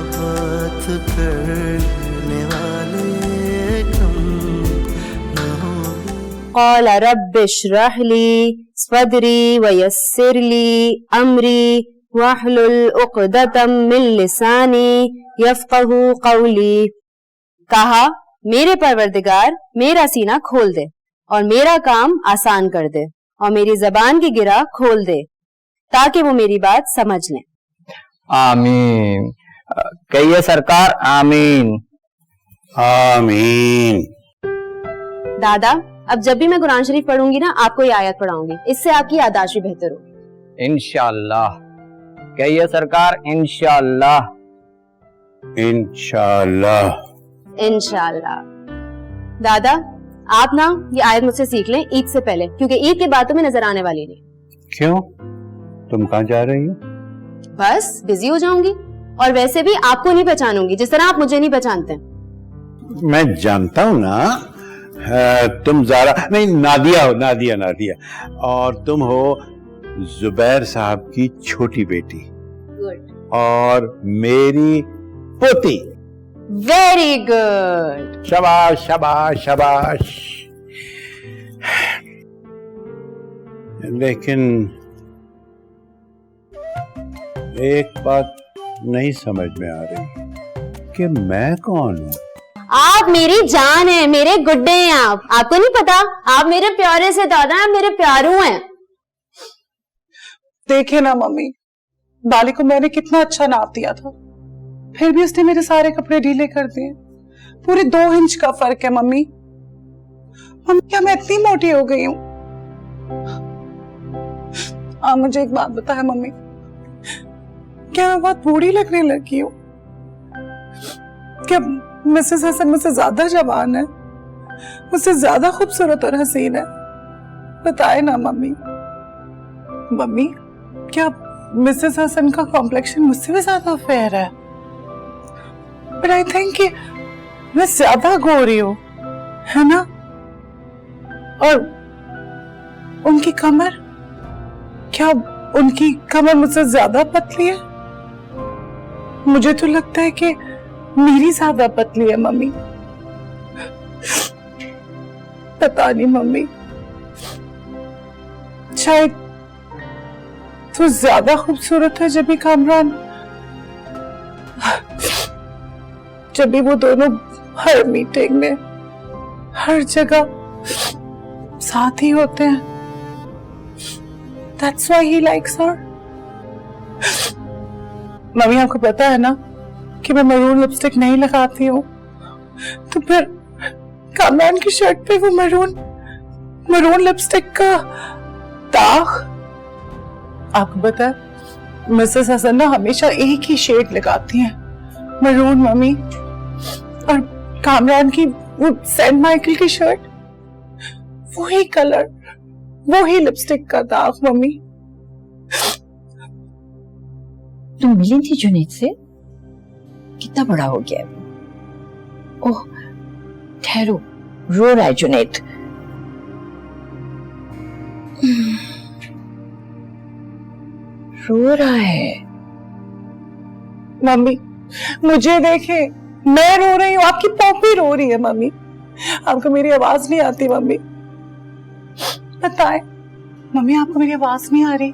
बात करने वाले कम न होंगे। क़ाल रब्बि इश्रह ली सदरी वयस्सिर ली अमरी वहलुल उक़दतम मिन लिसानी यफ़क़हू क़ौली। कहा, मेरे परवरदिगार मेरा सीना खोल दे और मेरा काम आसान कर दे और मेरी जबान की गिरा खोल दे ताकि वो मेरी बात समझ लें। आमीन। कहिए सरकार, आमीन। आमीन। दादा, अब जब भी मैं कुरान शरीफ पढ़ूंगी ना, आपको ये आयत पढ़ाऊंगी, इससे आपकी याददाश्त भी बेहतर हो। इंशाअल्लाह। कहिए सरकार, इंशाअल्लाह। इंशाअल्लाह। इंशाअल्लाह। दादा, आप ना ये आयत मुझसे सीख लें ईद से पहले, क्योंकि ईद की बातों में नजर आने वाली नहीं। क्यों? तुम कहाँ जा रही हो? बस बिजी हो जाऊंगी और वैसे भी आपको नहीं पहचानूंगी जिस तरह आप मुझे नहीं पहचानते। मैं जानता हूँ ना, तुम ज़ारा नहीं, नादिया हो, नादिया नादिया, और तुम हो जुबैर साहब की छोटी बेटी। गुड। और मेरी पोती। Very good. शाबाश शाबाश शाबाश। लेकिन एक बात नहीं समझ में आ रही कि मैं कौन हूँ? आप मेरी जान है, मेरे गुड्डे हैं आप। आपको नहीं पता? आप मेरे प्यारे से दादा हैं, मेरे प्यारू हैं। देखे ना मम्मी, बाली को मैंने कितना अच्छा नाप दिया था, फिर भी उसने मेरे सारे कपड़े ढीले कर दिए। पूरे 2 इंच का फर्क है मम्मी। मम्मी, क्या मैं इतनी मोटी हो गई हूँ? आप मुझे एक बात बताएं मम्मी, क्या मैं बहुत बूढ़ी लगने लगी हूँ? क्या मिसेस हसन मुझसे ज्यादा जवान है, मुझसे ज्यादा खूबसूरत और हसीन है? बताए ना मम्मी। मम्मी, क्या मिसेस हसन का कॉम्प्लेक्शन मुझसे भी ज्यादा फेयर है? बट आई थिंक कि मैं ज्यादा गोरी हूँ, है ना? और उनकी कमर, क्या उनकी कमर मुझसे ज्यादा पतली है? मुझे तो लगता है कि मेरी ज्यादा पतली है मम्मी। पता नहीं मम्मी, शायद तो ज्यादा खूबसूरत है जब भी कामरान, जब भी वो दोनों हर मीटिंग में, हर जगह साथ ही होते हैं। That's why he likes her. Mummy, आपको पता है ना कि मैं मरून लिपस्टिक नहीं लगाती हूँ, तो फिर कामरान की शर्ट पे वो मरून लिपस्टिक का दाग। आपको पता है मिसेस हसन ना हमेशा एक ही शेड लगाती हैं, मरून मम्मी। और कामरान की वो सेंट माइकल की शर्ट, वही कलर, वही लिपस्टिक का दाग मम्मी। तुम मिली थी जुनैद से? कितना बड़ा हो गया है वो? ओह, ठहरो, रो रहा है जुनैद। रो रहा है। मम्मी, मुझे देखे, मैं रो रही हूँ, आपकी पॉपी रो रही है मम्मी। आपको मेरी आवाज नहीं आती मम्मी? बताए मम्मी, आपको मेरी आवाज नहीं आ रही?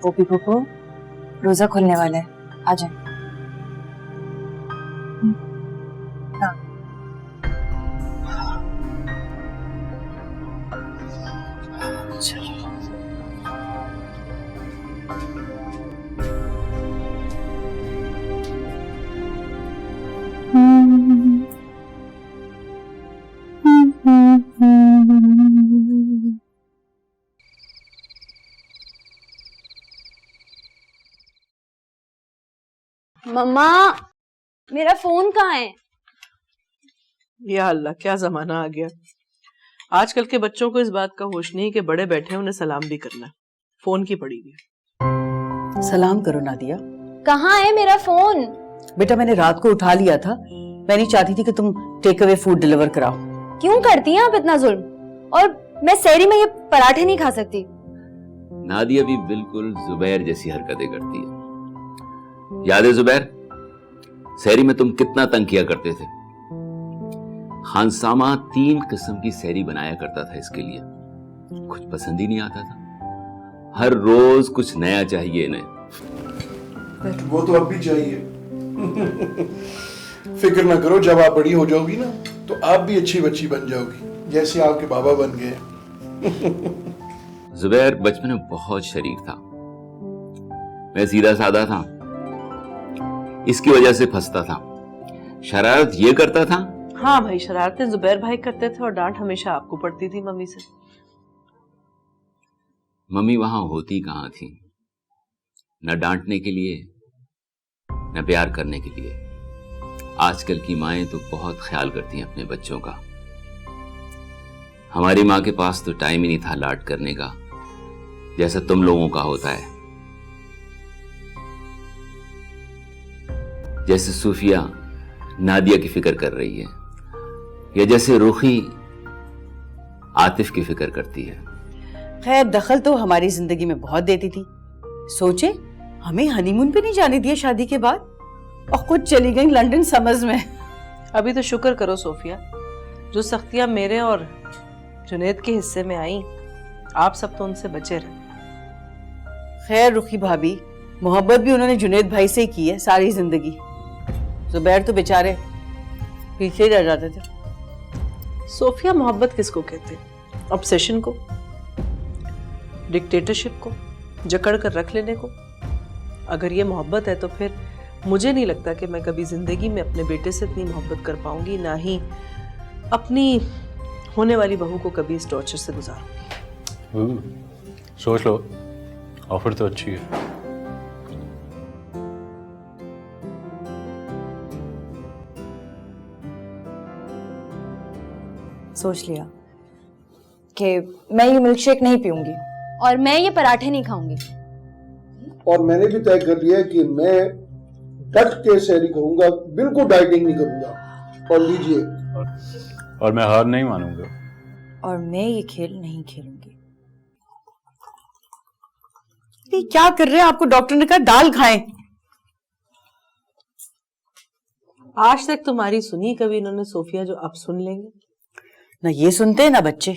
पोपी पोपो, रोजा खुलने वाला है, आ जाए। हाँ। चलो। मम्मा, मेरा फोन कहाँ है? या अल्लाह, क्या जमाना आ गया। आजकल के बच्चों को इस बात का होश नहीं कि बड़े बैठे उन्हें सलाम भी करना है। फोन की पड़ी हुई। सलाम करो नादिया। कहाँ है मेरा फोन? बेटा, मैंने रात को उठा लिया था, मैं नहीं चाहती थी कि तुम टेक अवे फूड डिलीवर कराओ। क्यों करती हैं आप इतना जुल्म? और मैं सहरी में ये पराठे नहीं खा सकती। नादिया भी बिल्कुल जुबैर जैसी हरकतें करती है। याद है जुबैर, सहरी में तुम कितना तंग किया करते थे। खानसामा 3 किस्म की सहरी बनाया करता था इसके लिए, कुछ पसंद ही नहीं आता था। हर रोज कुछ नया चाहिए इन्हें। वो तो अब भी चाहिए। फिक्र ना करो, जब आप बड़ी हो जाओगी ना तो आप भी अच्छी बच्ची बन जाओगी जैसे आपके बाबा बन गए। जुबैर बचपन में बहुत शरीफ था, मैं सीधा साधा था, इसकी वजह से फंसता था। शरारत ये करता था। हाँ भाई, शरारतें जुबैर भाई करते थे और डांट हमेशा आपको पड़ती थी मम्मी से। मम्मी वहां होती कहां थी, न डांटने के लिए न प्यार करने के लिए। आजकल की माएं तो बहुत ख्याल करती हैं अपने बच्चों का। हमारी माँ के पास तो टाइम ही नहीं था लाड करने का, जैसा तुम लोगों का होता है। जैसे सूफिया नादिया की फिक्र कर रही है, या जैसे रूही आतिफ की फिक्र करती है। खैर, दखल तो हमारी जिंदगी में बहुत देती थी। सोचे हमें हनीमून पे नहीं जाने दिया शादी के बाद, और खुद चली गई लंदन समर्स में। अभी तो शुक्र करो सोफिया, जो सख्तियां मेरे और जुनेद के हिस्से में आई, आप सब तो उनसे बचे रहे। खैर रुखी भाभी, मोहब्बत भी उन्होंने जुनेद भाई से ही की है सारी जिंदगी। जुबैर तो बेचारे पीछे ही रह जाते थे। सोफिया, मोहब्बत किसको कहते? ऑब्सेशन को, डिक्टेटरशिप को, जकड़ कर रख लेने को? अगर ये मोहब्बत है तो फिर मुझे नहीं लगता कि मैं कभी जिंदगी में अपने बेटे से इतनी मोहब्बत कर पाऊंगी, ना ही अपनी होने वाली बहू को कभी इस टॉर्चर से गुजारूंगी। सोच लो, ऑफर तो अच्छी है। सोच लिया कि मैं ये मिल्कशेक नहीं पीऊंगी और मैं ये पराठे नहीं खाऊंगी। और मैंने भी तय कर लिया कि मैं डट के सहरी करूंगा, बिल्कुल डाइटिंग नहीं करूंगा। और लीजिए। और मैं हार नहीं मानूंगा। और मैं ये खेल नहीं खेलूंगी। ये क्या कर रहे हैं? आपको डॉक्टर ने कहा दाल खाएं। आज तक तुम्हारी सुनी कभी इन्होंने सोफिया, जो अब सुन लेंगे? ना ये सुनते ना बच्चे।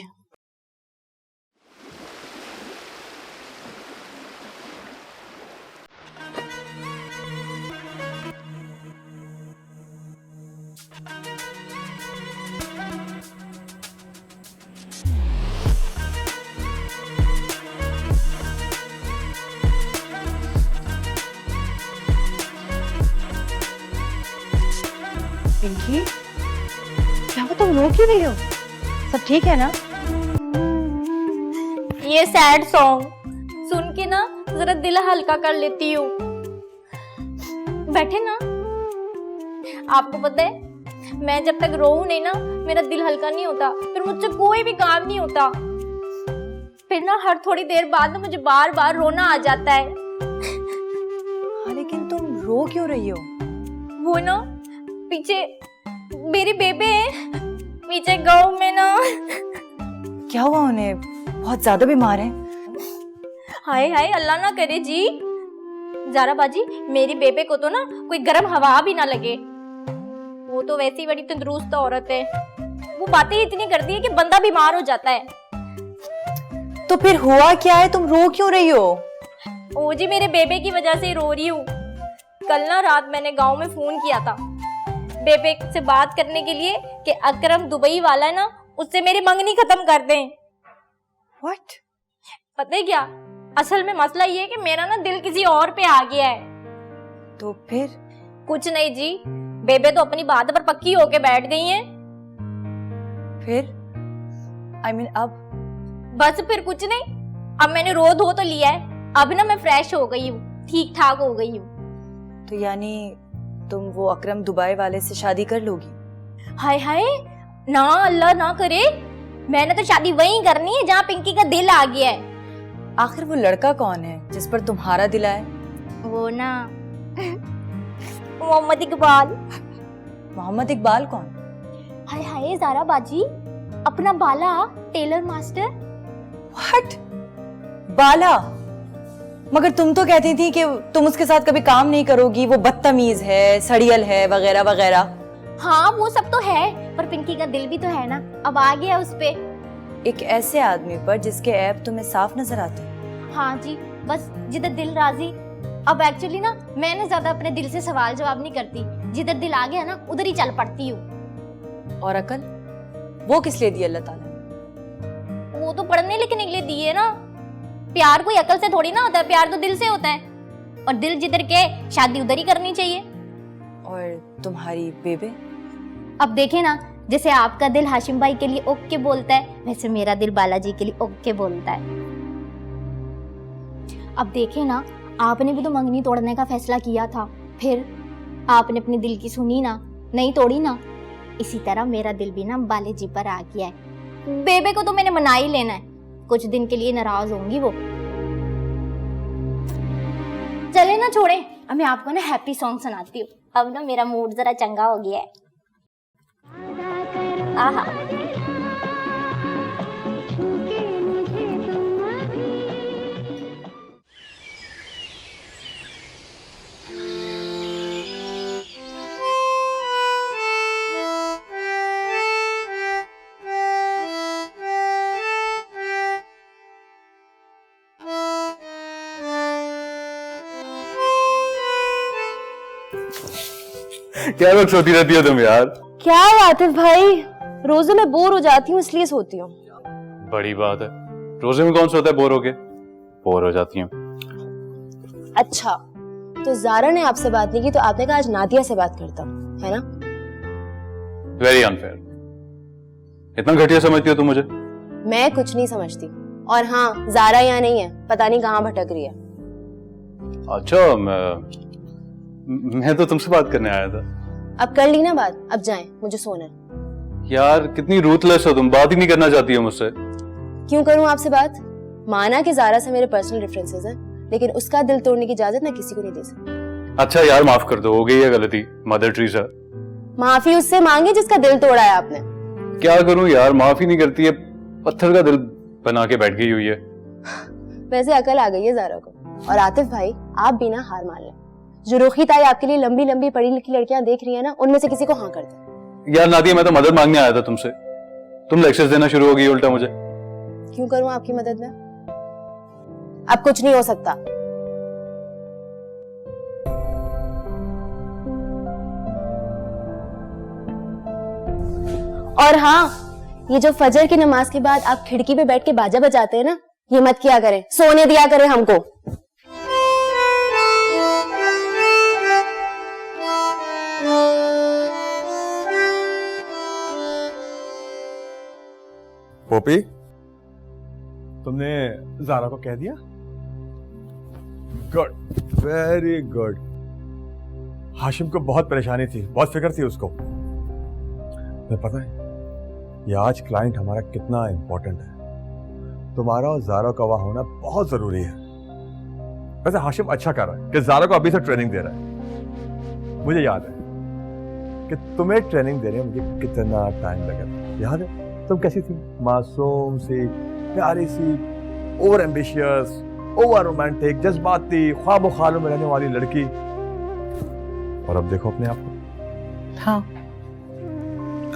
पिंकी, क्या वो तुम रो क्यों रही हो? सब ठीक है ना? ये सैड सॉन्ग सुन के ना जरा दिल हल्का कर लेती हूँ। बैठे ना। आपको पता है, मैं जब तक रोऊं नहीं ना, मेरा दिल हल्का नहीं होता, फिर मुझसे कोई भी काम नहीं होता। फिर ना हर थोड़ी देर बाद ना मुझे बार बार रोना आ जाता है। हाँ, लेकिन तुम रो क्यों रही हो? वो ना पीछे मेरी बेबे है, पीछे गाँव में ना। क्या हुआ उन्हें? बहुत ज्यादा बीमार हैं? हाय हाय, अल्लाह ना करे जी। ज़ारा बाजी, मेरी बेबे को तो ना कोई गर्म हवा भी ना लगे। वो तो वैसी बड़ी तंदुरुस्त औरत है, वो बातें इतनी करती है कि बंदा बीमार हो जाता है। तो फिर हुआ क्या है? तुम रो क्यों रही हो? ओ जी, मेरे बेबे की वजह से रो रही हूँ। कल ना रात मैंने गांव में फोन किया था बेबे से बात करने के लिए कि अकरम दुबई वाला है ना, उससे मेरी मंगनी खत्म कर दें। What? पता है क्या, असल में मसला ये है कि मेरा ना दिल किसी और पे आ गया है। तो फिर? कुछ नहीं जी, बेबे तो अपनी बात पर पक्की होके बैठ गई हैं। फिर अब? बस फिर कुछ नहीं, अब मैंने रो धो तो लिया है, अब ना मैं फ्रेश हो गई हूँ, ठीक ठाक हो गई हूँ। तो यानी तुम वो अकरम दुबई वाले से शादी कर लोगी? हाय हाय, ना अल्लाह ना करे, मैंने तो शादी वहीं करनी है जहाँ पिंकी का दिल आ गया है। आखिर वो लड़का कौन है जिस पर तुम्हारा दिल आए? वो ना मोहम्मद इकबाल। मोहम्मद इकबाल कौन? हाय हाय ज़ारा बाजी, अपना बाला टेलर मास्टर। व्हाट? बाला? मगर तुम तो कहती थी कि तुम उसके साथ कभी काम नहीं करोगी, वो बदतमीज है, सड़ियल है, वगैरह वगैरह। हाँ वो सब तो है, पर पिंकी का दिल भी तो है ना, अब आ गया उस पे। एक ऐसे आदमी पर जिसके ऐप तुम्हें साफ नजर आते। हाँ जी, बस जिधर दिल राजी। अब एक्चुअली ना मैं ना ज्यादा अपने दिल से सवाल जवाब नहीं करती, जिधर दिल आ गया ना उधर ही चल पड़ती हूँ। और अकल वो किस लिए दी अल्लाह ताला? वो तो पढ़ने लिखने के लिए दी है ना। प्यार कोई अकल से थोड़ी ना होता है, प्यार तो दिल से होता है, और दिल जिधर के शादी उधर ही करनी चाहिए। और तुम्हारी बेबे? अब देखे ना, जैसे आपका दिल हाशिम भाई के लिए ओके बोलता है, वैसे मेरा दिल बालाजी के लिए ओके बोलता है। अब देखे ना, आपने भी तो मंगनी तोड़ने का फैसला किया था, फिर आपने अपने दिल की सुनी ना, नहीं तोड़ी ना। इसी तरह मेरा दिल भी ना बालाजी पर आ गया है। बेबे को तो मैंने मना ही लेना है, कुछ दिन के लिए नाराज होंगी वो। चले ना छोड़े, अब मैं आपको ना हैप्पी सॉन्ग सुनाती हूँ। अब ना मेरा मूड जरा चंगा हो गया है। आहा। क्या वक्त सोती रहती हो तुम यार? क्या है आतिफ भाई, रोजे में बोर हो जाती हूँ इसलिए सोती हूँ। बड़ी बात है, रोजे में कौन सोता है बोर होके? बोर हो जाती हूँ। अच्छा, तो जारा ने आपसे बात नहीं की तो आपने कहा आज नादिया से बात करता हूँ, है ना? Very unfair. इतना घटिया समझती हो तुम मुझे? मैं कुछ नहीं समझती। और हाँ, जारा यहाँ नहीं है, पता नहीं कहाँ भटक रही है। अच्छा, मैं तो तुमसे बात करने आया था। अब कर ली ना बात, अब जाएं, मुझे सोना है। यार कितनी रूथलेस हो तुम, बात ही नहीं करना चाहती हो मुझसे। क्यों करूं आपसे बात? माना कि जारा से मेरे पर्सनल डिफरेंसेस हैं, लेकिन उसका दिल तोड़ने की इजाजत मैं किसी को नहीं दे सकती। अच्छा यार माफ कर दो, हो गई है गलती, मदर ट्रीसा। माफी उससे मांगे जिसका दिल तोड़ा है आपने। क्या करूं यार, माफी नहीं करती है, पत्थर का दिल बना के बैठ गई हुई है। वैसे अकल आ गई है जारा को। और आतिफ भाई, आप भी ना हार मान लें। जो रुखी ताई आपके लिए लंबी लंबी पढ़ी लिखी लड़कियां देख रही है ना, उनमें से किसी को हाँ कर दे। यार नादिया, मैं तो मदद मांगने आया था तुमसे, तुम लेक्चर्स देना शुरू हो गई उल्टा मुझे। क्यों करूं आपकी मदद में? अब कुछ नहीं हो सकता। और हाँ, ये जो फजर की नमाज के बाद आप खिड़की पे बैठ के बाजा बजाते हैं ना, ये मत किया करें, सोने दिया करें हमको। पोपी, तुमने जारा को कह दिया? Good, very good. हाशिम को बहुत परेशानी थी, बहुत फिक्र थी उसको। तुम्हें पता है ये आज क्लाइंट हमारा कितना इंपॉर्टेंट है। तुम्हारा और जारा का वहां होना बहुत जरूरी है। वैसे हाशिम अच्छा कर रहा है कि जारा को अभी से ट्रेनिंग दे रहा है। मुझे याद है कि तुम्हें ट्रेनिंग देने में मुझे कितना टाइम लगा था। याद है तुम कैसी थी? मासूम सी, प्यारी सी, ओवर एम्बिशियस, ओवर रोमांटिक, जज्बाती, ख्वाब ख्यालों में रहने वाली लड़की। और अब देखो अपने आप को। हाँ,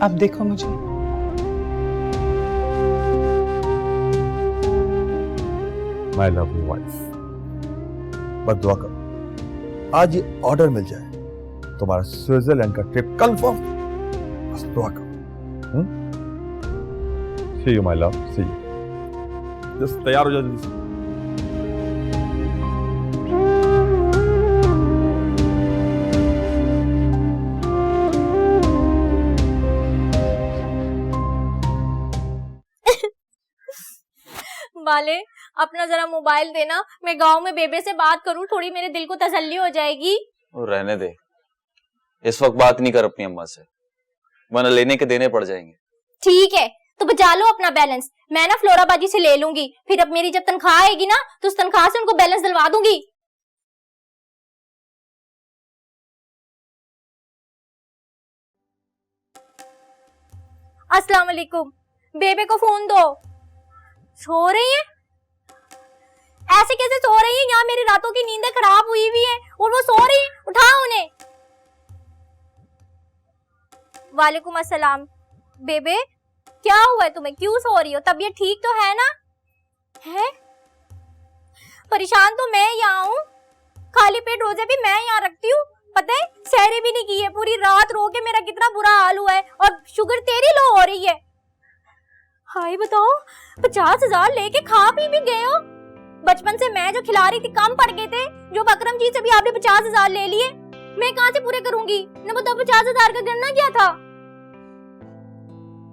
अब देखो मुझे। माय लवली वाइफ, बस दुआ करो आज ये ऑर्डर मिल जाए, तुम्हारा स्विट्जरलैंड का ट्रिप कंफर्म। बस दुआ करो। See you, my love. See you. Just तैयार हो जाओ जल्दी से। बाले, अपना जरा मोबाइल देना, मैं गांव में बेबे से बात करूं, थोड़ी मेरे दिल को तसल्ली हो जाएगी। और रहने दे, इस वक्त बात नहीं कर अपनी अम्मा से, वरना लेने के देने पड़ जाएंगे। ठीक है, तो बचा लो अपना बैलेंस, मैं ना फ्लोरा बाजी से ले लूंगी, फिर अब मेरी जब तनख्वाह आएगी ना तो उस तनख्वाह से उनको बैलेंस दिलवा दूंगी। अस्सलाम वालेकुम, बेबे को फोन दो। सो रही है? ऐसे कैसे सो रही है? यहाँ यहाँ मेरी रातों की नींदें खराब हुई हुई है और वो सो रही है, उठाओ उन्हें। वालेकुम अस्सलाम। बेबे क्या हुआ है तुम्हें, क्यों सो रही हो, तबीयत ठीक तो है ना? है परेशान तो मैं यहाँ हूँ, खाली पेट रोजे भी मैं यहाँ रखती हूँ, पता है सहरी भी नहीं की है, पूरी रात रो के मेरा कितना बुरा हाल हुआ है और शुगर तेरी लो हो रही है। हाय बताओ 50,000 लेके खा पी भी गए हो। बचपन से मैं जो खिला रही थी कम पड़ गए थे, जो अकरम जी से भी आपने 50,000 ले लिए, मैं कहाँ से पूरे करूंगी? न बताओ 50,000 का गणना क्या था?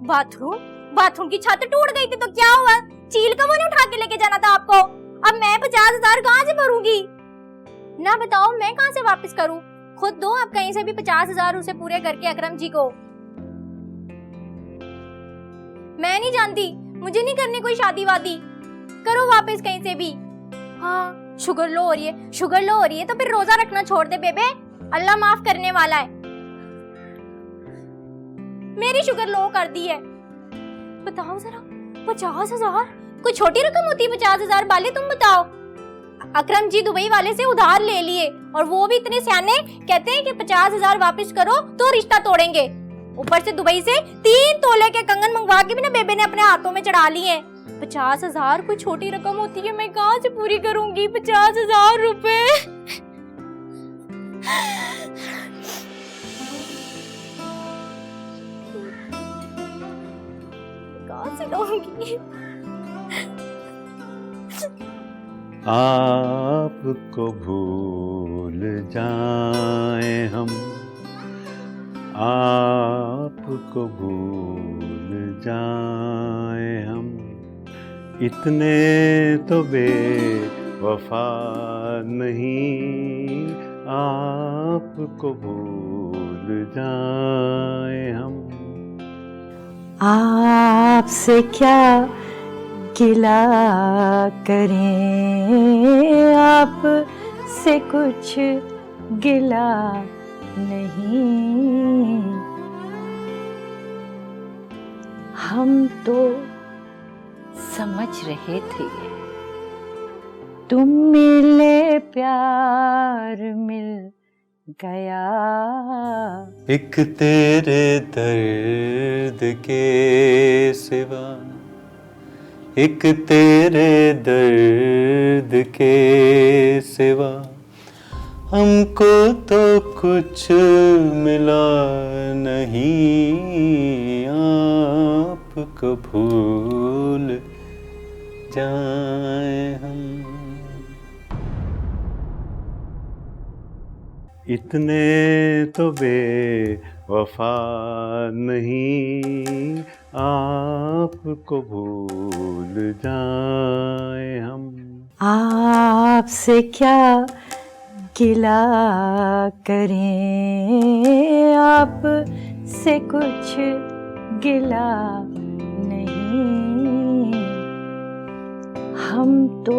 बाथरूम की छत टूट गई थी तो क्या हुआ, चील का वो नहीं उठा के लेके जाना था आपको? अब मैं 50,000 कहाँ से भरूंगी? ना बताओ मैं कहाँ से वापस करूँ, खुद दो आप कहीं से भी 50,000 उसे पूरे करके अकरम जी को। मैं नहीं जानती, मुझे नहीं करनी कोई शादी वादी, करो वापस कहीं से भी। हाँ शुगर लो हो रही है तो फिर रोजा रखना छोड़ दे बेबे, अल्लाह माफ करने वाला है। मेरी शुगर लो कर दी है। बताओ जरा 50,000 कोई छोटी रकम होती है? 50,000 वाले तुम बताओ। अकरम जी दुबई वाले से उधार ले लिए और वो भी इतने सियाने, कहते हैं कि 50,000 वापस करो तो रिश्ता तोड़ेंगे। ऊपर से दुबई से 3 तोले के कंगन मंगवा के भी ना बेबे ने अपने हाथों में चढ़ा लिए हैं। 50,000 कोई छोटी रकम होती है? मैं कहाँ से पूरी करूंगी 50,000 रुपए? कहाँ से लाऊंगी? आपको भूल जाए हम, आपको भूल जाए हम, इतने तो बेवफा नहीं, आपको भूल जाए हम। आपसे क्या गिला करें, आप से कुछ गिला नहीं, हम तो समझ रहे थे तुम मिले प्यार मिल गया। एक तेरे दर्द के सिवा, एक तेरे दर्द के सिवा, हमको तो कुछ मिला नहीं, आपको भूल जाए हम। इतने तो बेवफा नहीं, आपको भूल जाए हम। आपसे क्या गिला करें, आप से कुछ गिला नहीं, हम तो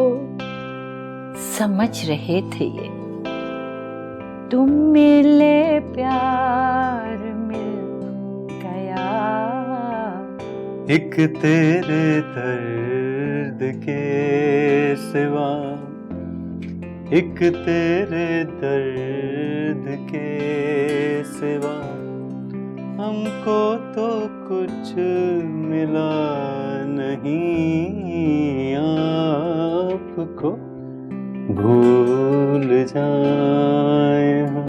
समझ रहे थे तुम मिले प्यार मिल गया। एक तेरे दर्द के सिवा, एक तेरे दर्द के सिवा, हमको तो कुछ मिला नहीं, आपको भूल जाए हम।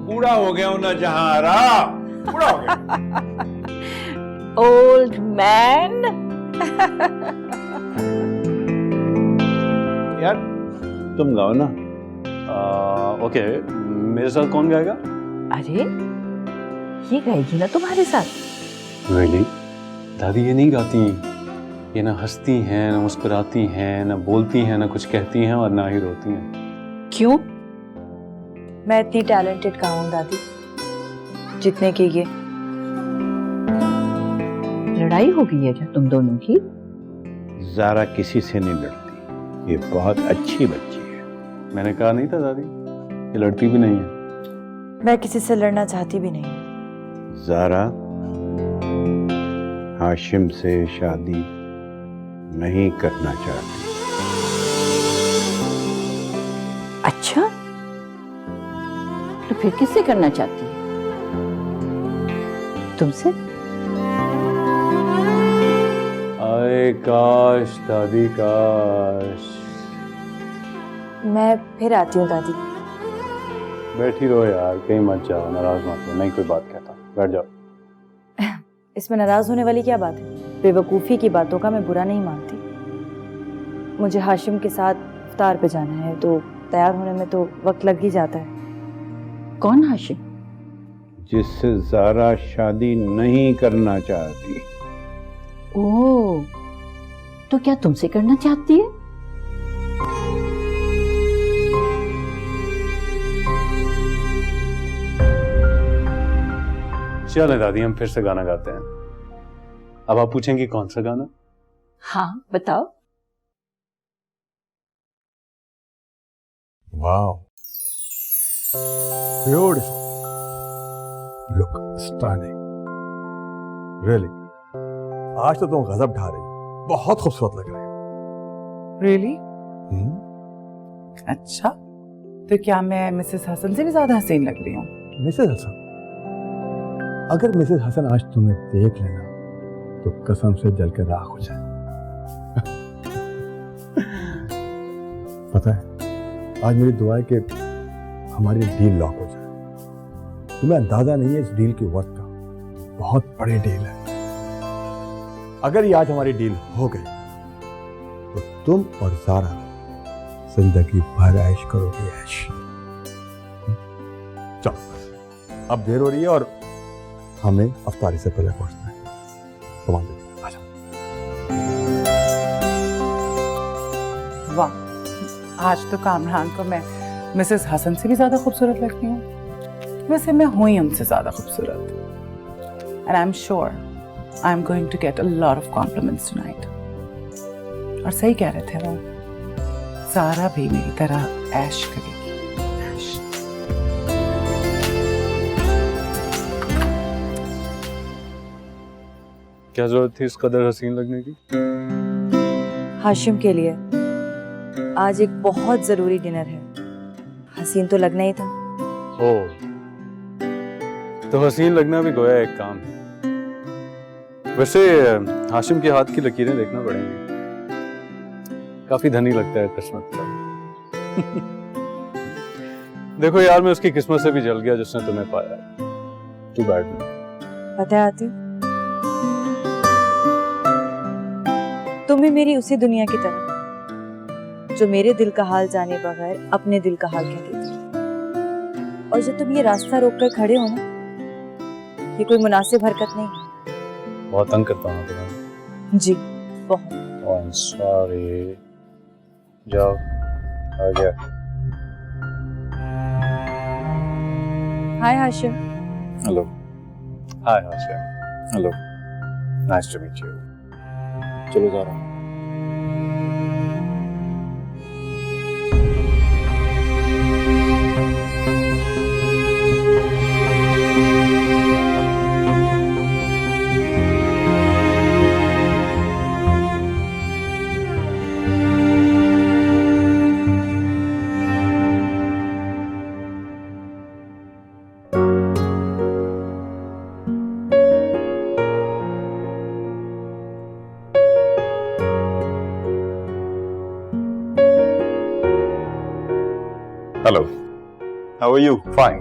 बूढ़ा हो गया हूं ना जहारा, बूढ़ा हो गया। Old man. यार तुम गाओ ना। ओके, मेरे साथ कौन गाएगा? अरे ये गाएगी ना तुम्हारे साथ। Really? दादी ये नहीं गाती, ये ना हंसती हैं, ना मुस्कुराती हैं, ना बोलती हैं, ना कुछ कहती हैं और ना ही रोती हैं। क्यों? मैं इतनी टैलेंटेड कहाँ हूँ दादी जितने की ये। लड़ाई हो गई है क्या तुम दोनों की? ज़ारा किसी से नहीं लड़ती, ये बहुत अच्छी बच्ची है। मैंने कहा नहीं था दादी, ये लड़ती भी नहीं है। मैं किसी से लड़ना चाहती भी नहीं। ज़ारा हाशिम से शादी नहीं करना चाहती। अच्छा, तो फिर किससे करना चाहती है? तुमसे? आए काश दादी काश। मैं फिर आती हूँ दादी। बैठी रहो यार, कहीं मत जाओ, नाराज मत हो। नहीं कोई बात कहता, बैठ जाओ। इसमें नाराज होने वाली क्या बात है? बेवकूफ़ी की बातों का मैं बुरा नहीं मानती। मुझे हाशिम के साथ इफ्तार पे जाना है, तो तैयार होने में तो वक्त लग ही जाता है। कौन हाशिम? जिससे ज़ारा शादी नहीं करना चाहती। ओह, तो क्या तुमसे करना चाहती है? चले दादी, हम फिर से गाना गाते हैं। अब आप पूछेंगी कौन सा गाना? हाँ बताओ। Wow, beautiful, look stunning, really. आज तो तुम गजब ढा रही हो, बहुत खूबसूरत लग रही हो। रियली? अच्छा, तो क्या मैं मिसेस हसन से भी ज्यादा हसीन लग रही हूँ? मिसेस हसन? अगर मिसेस हसन आज तुम्हें देख लेना तो कसम से जल के राख हो जाए। पता है, आज मेरी दुआ है कि हमारी डील लॉक हो जाए। तुम्हें अंदाजा नहीं है इस डील की वर्थ का, बहुत बड़ी डील है। अगर ये आज हमारी डील हो गई तो तुम और ज़ारा जिंदगी भर ऐश करोगे, ऐश। चलो, अब देर हो रही है और हमें अफ्तारी से पहले पहुंचना है। कमान बेटी, आ जाओ। वाह, आज तो कामरान को मैं मिसेस हसन से भी ज्यादा खूबसूरत लगती हूँ। वैसे मैं हूँ ही उनसे ज्यादा खूबसूरत। And I am sure I am going to get a lot of compliments tonight. और सही कह रहे थे वो, ज़ारा भी मेरी तरह ऐश करेगी। ऐश। क्या जरूरत थी इस कदर हसीन लगने की? हाशिम के लिए आज एक बहुत जरूरी डिनर है, हसीन तो लगना ही था। ओह, तो हसीन लगना भी गोया एक काम है। वैसे हाशिम के हाथ की लकीरें देखना पड़ेंगी, काफी धनी लगता है किस्मत का। देखो यार, मैं उसकी किस्मत से भी जल गया जिसने तुम्हें पाया। तू बैठ में। पता है आती, तुम भी मेरी उसी दुनिया की तरह जो मेरे दिल का हाल जाने बगैर अपने दिल का हाल कह देती। और जब तुम ये रास्ता रोककर खड़े हो ना, ये कोई मुनासिब हरकत नहीं है। बहुत तंग करता हूँ तुम्हें। जी बहुत। Oh, I'm sorry. जाओ, आ गया। Hi Hashim. Hello. Hi Hashim. Hello. Nice to meet you. चलो जा रहा हूँ। Hello, how are you? Fine.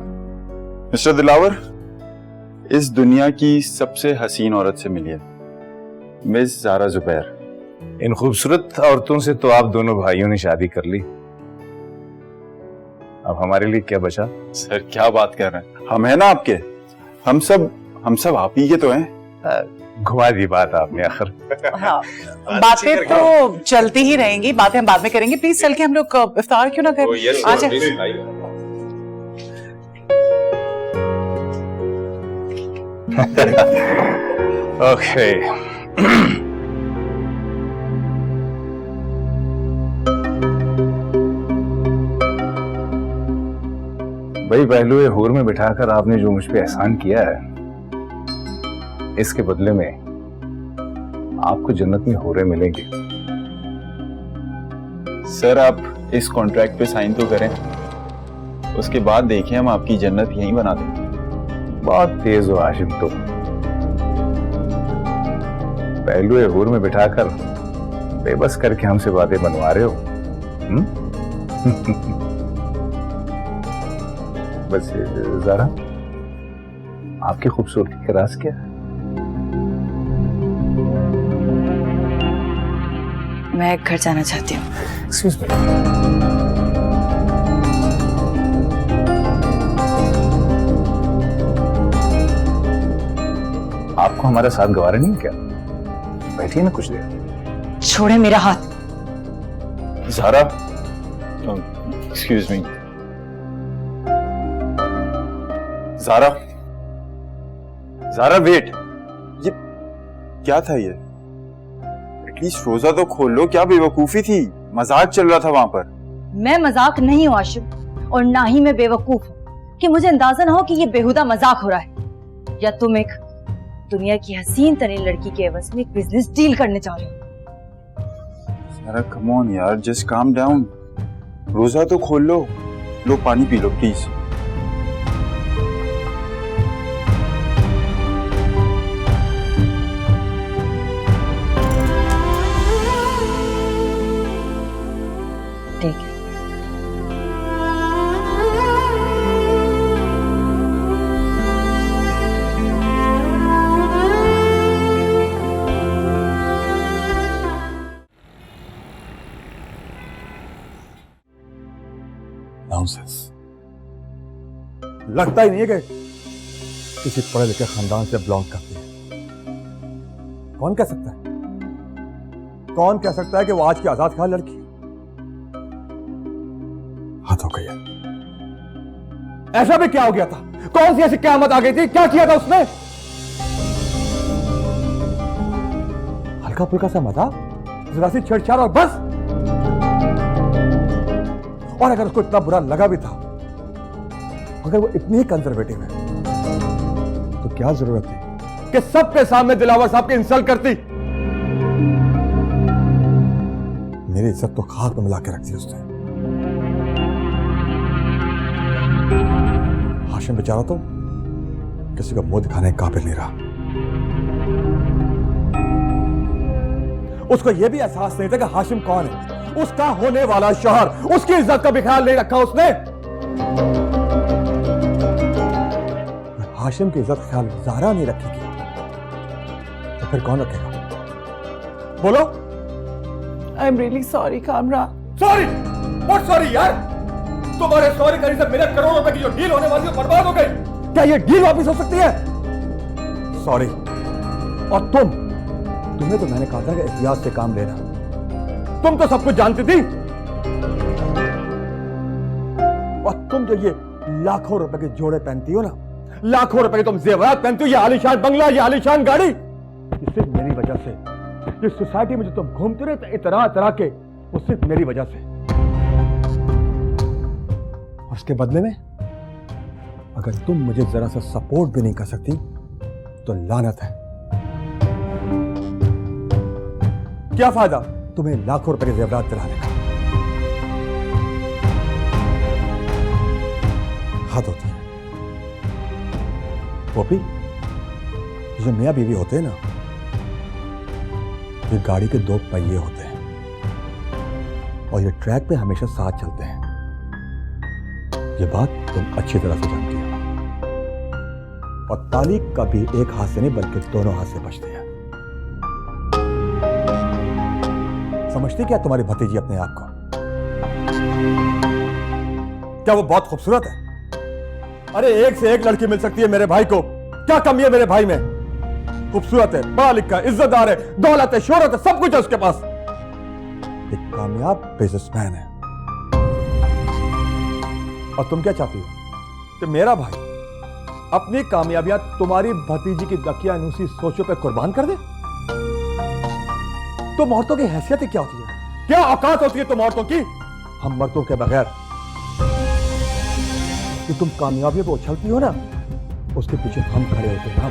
Mister Dilawar, इस दुनिया की सबसे हसीन औरत से मिलिए, मिस ज़ारा जुबैर। इन खूबसूरत औरतों से तो आप दोनों भाइयों ने शादी कर ली, अब हमारे लिए क्या बचा? सर क्या बात कर रहे हैं, हम हैं ना आपके, हम सब आप ही के तो हैं। घुमा दी बात आपने आखिर। हाँ, बातें तो चलती ही रहेंगी, बातें हम बाद में करेंगे। प्लीज चल के हम लोग इफ्तार क्यों ना करें? आ जाए। ओके। भाई, पहलुए हूर में बिठाकर आपने जो मुझ पे एहसान किया है, इसके बदले में आपको जन्नत में होरे मिलेंगे। सर आप इस कॉन्ट्रैक्ट पे साइन तो करें, उसके बाद देखें हम आपकी जन्नत यहीं बना देंगे। बहुत तेज हो हाशिम तुम, पहलुए हूर में बिठाकर बेबस करके हमसे बातें बनवा रहे हो। बस ज़रा आपकी खूबसूरती का राज क्या है? मैं घर जाना चाहती हूँ। एक्सक्यूज मी, आपको हमारा साथ गवारा नहीं क्या? बैठिए ना कुछ देर। छोड़े मेरा हाथ। Zara, excuse me, Zara, Zara wait, ये क्या था? ये एटलीस्ट रोजा तो खोल लो। क्या बेवकूफी थी, मजाक चल रहा था वहां पर। मैं मजाक नहीं हूँ आशिम, और ना ही मैं बेवकूफ हूँ कि मुझे अंदाजा ना हो कि ये बेहुदा मजाक हो रहा है, या तुम एक दुनिया की हसीन तरीन लड़की के एवज में एक बिजनेस डील करने जा रहे हो। ज़ारा कम ऑन यार, जस्ट काम डाउन। रोजा तो खोल लो। लो पानी पी लो प्लीज। ठीक है। नॉनसेंस। लगता ही नहीं है कि किसी पढ़े लिखे खानदान से बिलोंग करती है। कौन कह सकता है, कौन कह सकता है कि वो आज की आजाद खान लड़की? हद हो गई है। ऐसा भी क्या हो गया था? कौन सी ऐसी क़यामत आ गई थी? क्या किया था उसने? हल्का फुल्का सा मजाक, जरा सी छेड़छाड़ और बस। और अगर उसको इतना बुरा लगा भी था, अगर वो इतनी ही कंजर्वेटिव है, तो क्या जरूरत थी कि सबके सामने दिलावर साहब की इंसल्ट करती? मेरी इज्जत तो खाक में मिला के रख दी उसने। हाशिम बेचारा तो किसी को मुंह दिखाने के काबिल नहीं रहा। उसको यह भी एहसास नहीं था कि हाशिम कौन है, उसका होने वाला शौहर। उसकी इज्जत का भी ख्याल नहीं रखा उसने। हाशिम की इज्जत का ख्याल ज़ारा नहीं रखेगी तो फिर कौन रखेगा? बोलो। I am really sorry Kamran. Sorry? What sorry यार? तुम्हारे सॉरी करने से मेरे करोड़ों रुपए की जो डील होने वाली है बर्बाद हो गई। क्या ये डील वापस हो सकती है? सॉरी। और तुम्हें तो मैंने कहा था कि एहतियात से काम लेना। तुम तो सब कुछ जानती थी। और तुम जो ये लाखों रुपए के जोड़े पहनती हो ना, लाखों रुपए के तुम जेवरात पहनती हो, ये आलीशान बंगला, ये आलीशान गाड़ी, ये सिर्फ मेरी वजह से। ये सोसाइटी में जो तुम घूमते रहे इतना तरह के, वो सिर्फ मेरी वजह से। और उसके बदले में अगर तुम मुझे जरा सा सपोर्ट भी नहीं कर सकती तो लानत है। क्या फायदा तुम्हें लाखों रुपए के जेवरात दिलाने का? हद होती है। पोपी, ये जो मियां बीवी होते हैं ना, ये गाड़ी के दो पहिए होते हैं और ये ट्रैक पे हमेशा साथ चलते हैं। ये बात तुम अच्छी तरह से जानती हो। और ताली कभी एक हाथ से नहीं बल्कि दोनों हाथ से बचती है। समझती क्या तुम्हारी भतीजी अपने आप को? क्या वो बहुत खूबसूरत है? अरे एक से एक लड़की मिल सकती है मेरे भाई को। क्या कमी है मेरे भाई में? खूबसूरत है, पढ़ा लिखा है, इज्जतदार है, दौलत है, शोहरत है, सब कुछ है उसके पास। एक कामयाब बिजनेसमैन है। और तुम क्या चाहती हो कि मेरा भाई अपनी कामयाबियां तुम्हारी भतीजी की दकियानूसी सोचों पे कुर्बान कर दे? तुम औरतों की हैसियत क्या होती है? क्या औकात होती है तुम औरतों की? हम मर्दों के बगैर कि तुम कामयाबियों पे उछलती हो ना, उसके पीछे हम खड़े होते हैं।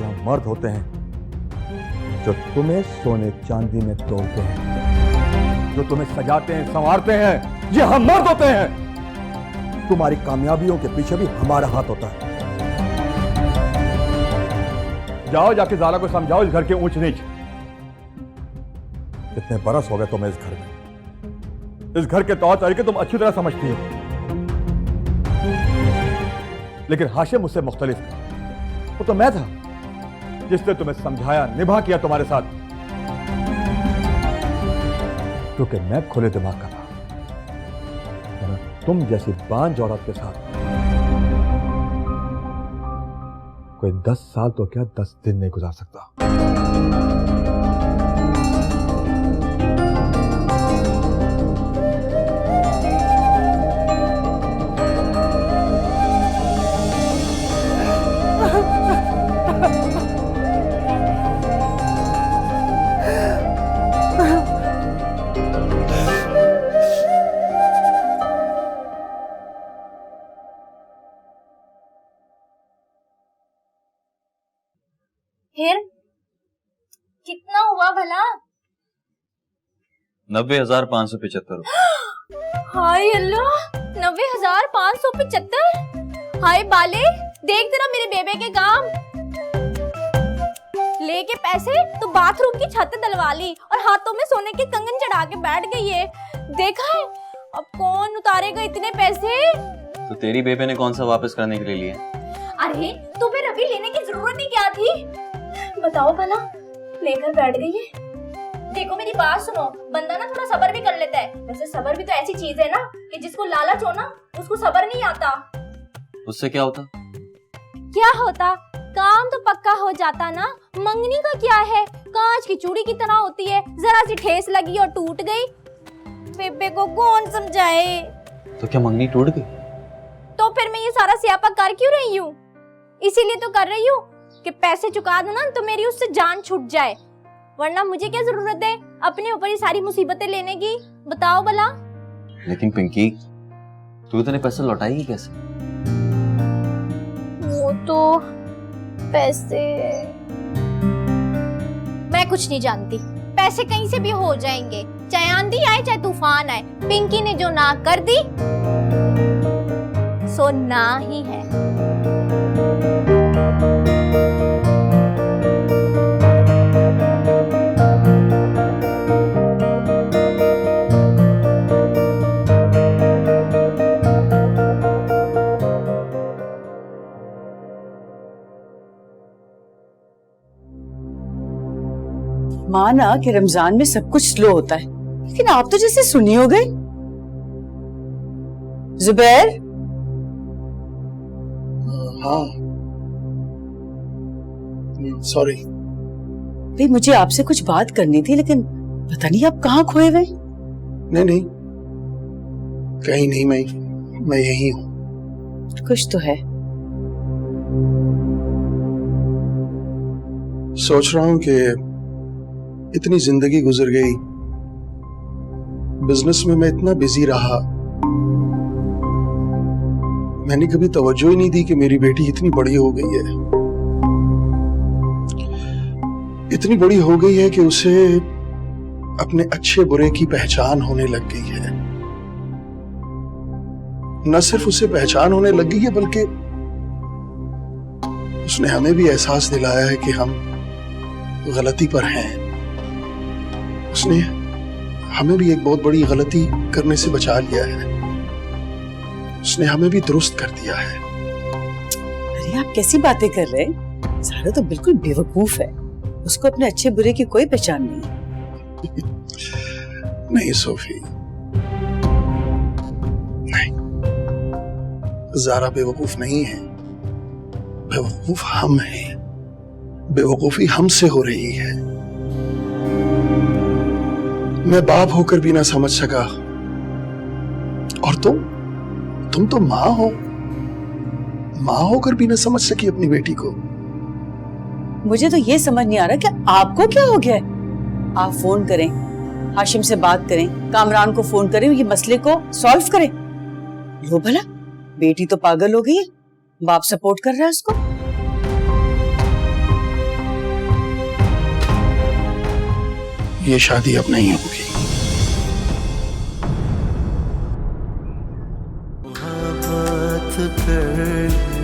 हम मर्द होते हैं जो तुम्हें सोने चांदी में तोड़ते हैं, जो तुम्हें सजाते हैं, संवारते हैं। ये हम मर्द होते हैं। तुम्हारी कामयाबियों के पीछे भी हमारा हाथ होता है। जाओ जाके ज़ारा को समझाओ इस घर के ऊंच नीच। कितने बरस हो गए तुम्हें इस घर में, इस घर के तौर तरीके तुम अच्छी तरह समझती हो, लेकिन हाशिम मुझसे मुख्तलिफ था। वो तो मैं था जिसने तुम्हें समझाया, निभा किया तुम्हारे साथ, क्योंकि मैं खुले दिमाग का था। और तुम जैसी बांझ औरत के साथ कोई 10 साल तो क्या 10 दिन नहीं गुजार सकता। फिर कितना हुआ भला? 90,575। हाय अल्लाह, 90,575। हाय बाले, देख तेरा मेरे बेबे के काम। लेके पैसे तो बाथरूम की छत डलवा ली और हाथों में सोने के कंगन चढ़ा के बैठ गई है। देखा है, अब कौन उतारेगा इतने पैसे? तो तेरी बेबे ने कौन सा वापस करने के लिए लिए? अरे तुम्हें अभी लेने की जरूरत ही क्या थी? बताओ भला, लेकर बैठ गई है। देखो मेरी बात सुनो, बंदा ना थोड़ा सब्र भी कर लेता है। वैसे सब्र भी तो ऐसी चीज है ना कि जिसको लालच हो ना उसको सब्र नहीं आता। उससे क्या होता? क्या होता? काम तो पक्का हो जाता ना। मंगनी का क्या है, कांच की चूड़ी की तरह होती है, जरा सी ठेस लगी और टूट गई। बेबे को कौन समझाए? तो क्या मंगनी टूट गई? तो फिर मैं ये सारा स्यापा कर क्यों रही हूँ? इसीलिए तो कर रही हूँ कि पैसे चुका दो ना तो मेरी उससे जान छूट जाए, वरना मुझे क्या जरूरत है अपने ऊपर ये सारी मुसीबतें लेने की? बताओ भला। लेकिन पिंकी, तू इतने पैसे लौटाएगी कैसे? वो तो पैसे मैं कुछ नहीं जानती। पैसे कहीं से भी हो जाएंगे, चाहे आंधी आए चाहे तूफान आए। पिंकी ने जो ना कर दी सो ना ही है। माना कि रमजान में सब कुछ स्लो होता है, लेकिन आप तो जैसे सुनी हो गए। जुबैर। हाँ सॉरी। भाई मुझे आपसे कुछ बात करनी थी, लेकिन पता नहीं आप कहाँ खोए हुए। नहीं कहीं नहीं, मैं यही हूँ। कुछ तो है। सोच रहा हूँ कि इतनी जिंदगी गुजर गई, बिजनेस में मैं इतना बिजी रहा, मैंने कभी तवज्जो ही नहीं दी कि मेरी बेटी इतनी बड़ी हो गई है। इतनी बड़ी हो गई है कि उसे अपने अच्छे बुरे की पहचान होने लग गई है। न सिर्फ उसे पहचान होने लग गई है, बल्कि उसने हमें भी एहसास दिलाया है कि हम गलती पर हैं। उसने हमें भी एक बहुत बड़ी गलती करने से बचा लिया है। उसने हमें भी दुरुस्त कर दिया है। अरे आप कैसी बातें कर रहे हैं? सारा तो बिल्कुल बेवकूफ है, उसको अपने अच्छे बुरे की कोई पहचान नहीं है। नहीं सोफी, नहीं, ज़ारा बेवकूफ नहीं है, बेवकूफ हम हैं। बेवकूफी हमसे हो रही है। मैं बाप होकर भी ना समझ सका, और तुम तो माँ हो, माँ होकर भी ना समझ सकी अपनी बेटी को। मुझे तो ये समझ नहीं आ रहा कि आपको क्या हो गया है। आप फोन करें, हाशिम से बात करें, कामरान को फोन करें, ये मसले को सॉल्व करें। लो भला, बेटी तो पागल हो गई है, बाप सपोर्ट कर रहा है उसको। ये शादी अब नहीं होगी। बात कर